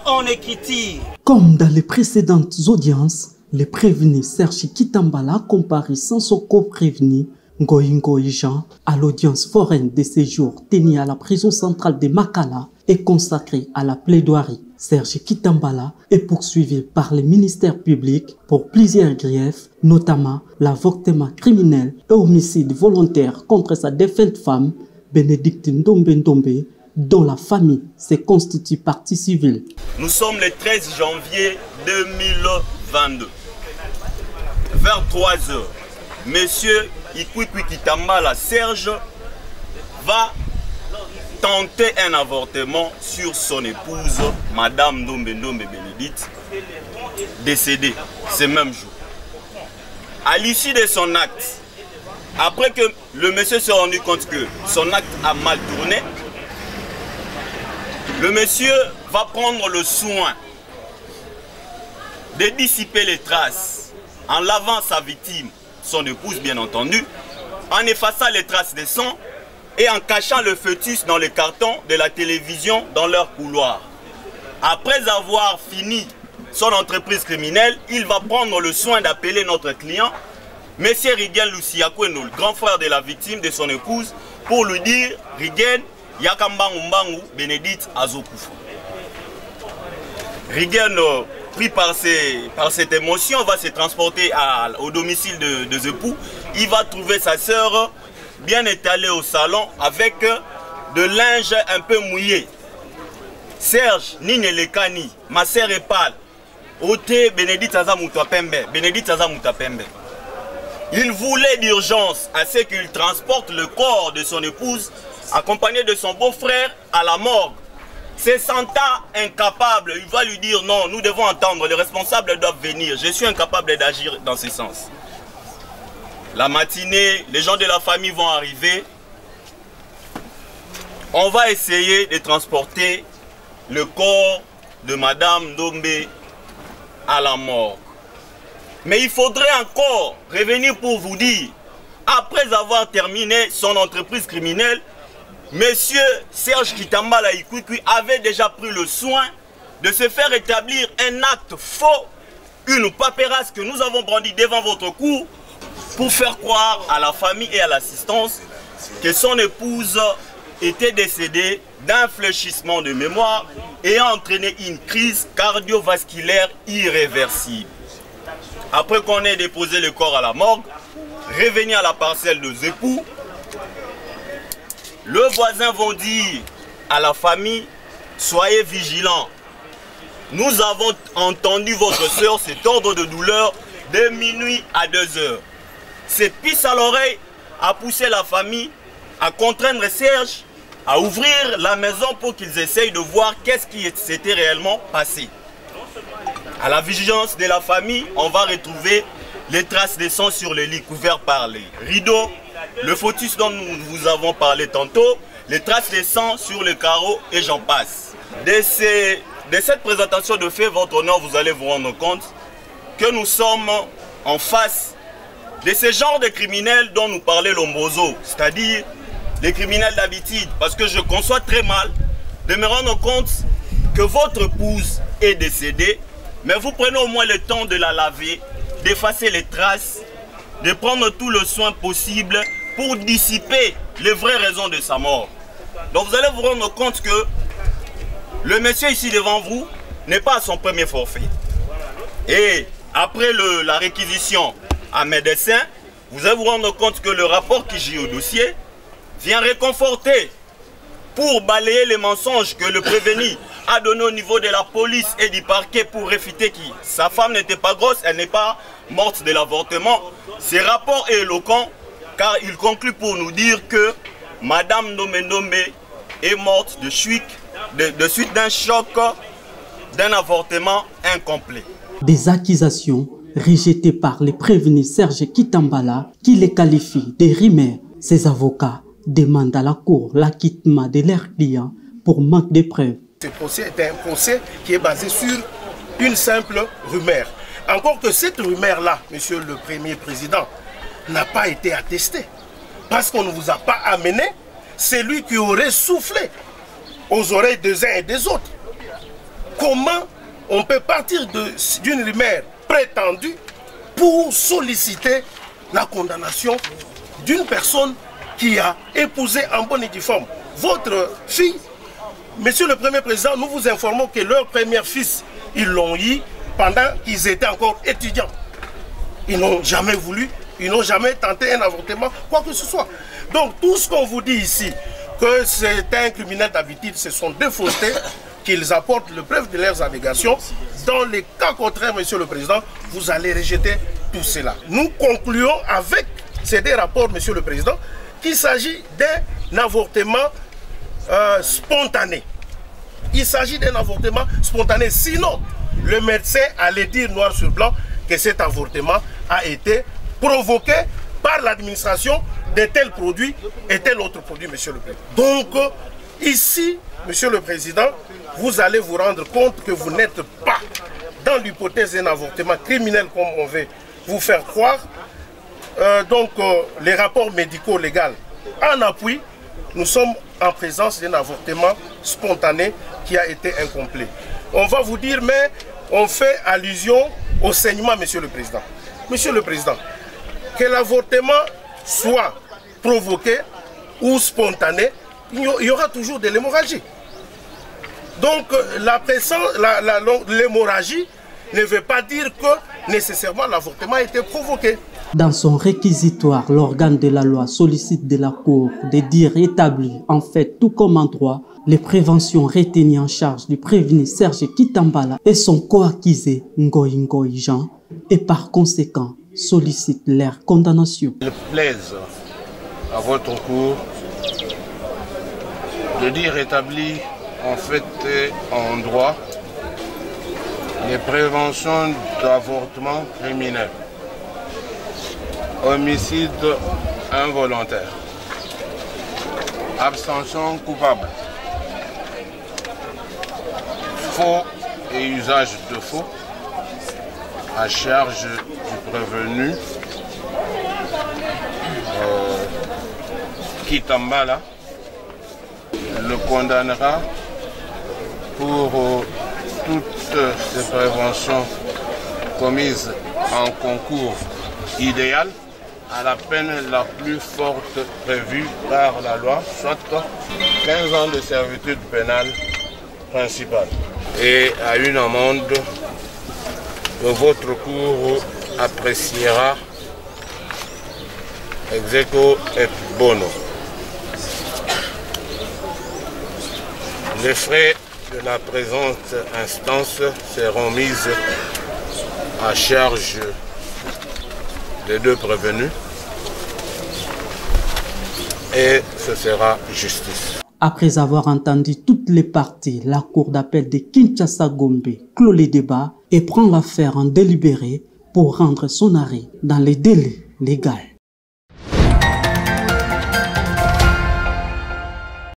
en écriture. Comme dans les précédentes audiences, le prévenu Serge Kitambala comparit sans son co-prévenu Ngoyi Jean à l'audience foraine de séjour tenue à la prison centrale de Makala et consacrée à la plaidoirie. Serge Kitambala est poursuivi par le ministère public pour plusieurs griefs, notamment l'avortement criminel et homicide volontaire contre sa défunte femme, Bénédicte Ndombe, dont la famille se constitue partie civile. Nous sommes le 13 janvier 2022. Vers 3 h, Monsieur Ikwikwi Kitambala Serge va tenter un avortement sur son épouse, Madame Ndombe Bénédicte, décédée ce même jour. À l'issue de son acte, après que le monsieur s'est rendu compte que son acte a mal tourné, le monsieur va prendre le soin de dissiper les traces en lavant sa victime, son épouse bien entendu, en effaçant les traces de sang et en cachant le fœtus dans le carton de la télévision dans leur couloir. Après avoir fini son entreprise criminelle, il va prendre le soin d'appeler notre client, M. Rigen Lusiakweno, le grand frère de la victime, de son épouse, pour lui dire « Rigen, Yakambangu Mbangu, Bénédicte Azokufa ». Rigen, pris par cette émotion, va se transporter au domicile de époux. Il va trouver sa sœur bien étalée au salon avec de linge un peu mouillé. Serge, Nine Lekani, ma sœur est pâle. Ote Bénédicte Azamutapembe. Bénédicte Azamutapembe. Il voulait d'urgence à ce qu'il transporte le corps de son épouse, accompagné de son beau-frère, à la morgue. Se sentant incapable, il va lui dire non, nous devons entendre, les responsables doivent venir. Je suis incapable d'agir dans ce sens. La matinée, les gens de la famille vont arriver. On va essayer de transporter le corps de Madame Ndombe à la morgue. Mais il faudrait encore revenir pour vous dire, après avoir terminé son entreprise criminelle, Monsieur Serge Kitambala Ikwikwi avait déjà pris le soin de se faire établir un acte faux, une paperasse que nous avons brandie devant votre cour pour faire croire à la famille et à l'assistance que son épouse était décédée d'un fléchissement de mémoire ayant entraîné une crise cardiovasculaire irréversible. Après qu'on ait déposé le corps à la morgue, revenir à la parcelle de époux, le voisin va dire à la famille, soyez vigilants. Nous avons entendu votre soeur cet ordre de douleur de minuit à 2 h. Cette piste à l'oreille a poussé la famille à contraindre Serge à ouvrir la maison pour qu'ils essayent de voir qu'est-ce qui s'était réellement passé. À la vigilance de la famille, on va retrouver les traces de sang sur le lit couvert par les rideaux, le fœtus dont nous vous avons parlé tantôt, les traces de sang sur le carreau et j'en passe. De cette présentation de faits, votre honneur, vous allez vous rendre compte que nous sommes en face de ce genre de criminels dont nous parlait Lombozo, c'est-à-dire les criminels d'habitude, parce que je conçois très mal de me rendre compte que votre épouse est décédée, mais vous prenez au moins le temps de la laver, d'effacer les traces, de prendre tout le soin possible pour dissiper les vraies raisons de sa mort. Donc vous allez vous rendre compte que le monsieur ici devant vous n'est pas à son premier forfait. Et après la réquisition à médecin, vous allez vous rendre compte que le rapport qui gît au dossier vient réconforter pour balayer les mensonges que le prévenu a donné au niveau de la police et du parquet pour réfuter que sa femme n'était pas grosse, elle n'est pas morte de l'avortement. Ce rapport est éloquent car il conclut pour nous dire que Madame Ndombe est morte de suite d'un choc, d'un avortement incomplet. Des accusations rejetées par les prévenus Serge Kitambala qui les qualifient de rumeurs. Ses avocats demandent à la cour l'acquittement de leurs clients pour manque de preuves. Ce procès est un procès qui est basé sur une simple rumeur. Encore que cette rumeur-là, monsieur le Premier Président, n'a pas été attestée. Parce qu'on ne vous a pas amené celui qui aurait soufflé aux oreilles des uns et des autres. comment on peut partir d'une rumeur prétendue pour solliciter la condamnation d'une personne qui a épousé en bonne et due forme votre fille. Monsieur le Premier Président, nous vous informons que leur premier fils, ils l'ont eu pendant qu'ils étaient encore étudiants. Ils n'ont jamais voulu, ils n'ont jamais tenté un avortement, quoi que ce soit. Donc tout ce qu'on vous dit ici, que c'est un criminel d'habitude, ce sont des faussetés qu'ils apportent le preuve de leurs allégations. Dans les cas contraires, Monsieur le Président, vous allez rejeter tout cela. Nous concluons avec ces deux rapports, Monsieur le Président, qu'il s'agit d'un avortement spontané. Il s'agit d'un avortement spontané. Sinon, le médecin allait dire noir sur blanc que cet avortement a été provoqué par l'administration de tel produit et tel autre produit, Monsieur le Président. Donc, ici, Monsieur le Président, vous allez vous rendre compte que vous n'êtes pas dans l'hypothèse d'un avortement criminel comme on veut vous faire croire. Les rapports médicaux légaux en appui, nous sommes en présence d'un avortement spontané qui a été incomplet. On va vous dire, mais on fait allusion au saignement, Monsieur le Président. Monsieur le Président, que l'avortement soit provoqué ou spontané, il y aura toujours de l'hémorragie. Donc l'hémorragie ne veut pas dire que nécessairement l'avortement a été provoqué. Dans son réquisitoire, l'organe de la loi sollicite de la Cour de dire établi en fait tout comme en droit les préventions retenues en charge du prévenu Serge Kitambala et son co-accusé Ngoyi Jean et par conséquent sollicite leur condamnation. Il plaise à votre cour de dire établi en fait et en droit les préventions d'avortement criminel, homicide involontaire, abstention coupable, faux et usage de faux à charge du prévenu Kitambala le condamnera pour toutes ces préventions commises en concours idéal à la peine la plus forte prévue par la loi, soit 15 ans de servitude pénale principale et à une amende que votre cour appréciera ex aequo et bono. Les frais de la présente instance seront mis à charge des deux prévenus et ce sera justice. Après avoir entendu toutes les parties, la Cour d'appel de Kinshasa-Gombe clôt les débats et prend l'affaire en délibéré pour rendre son arrêt dans les délais légaux.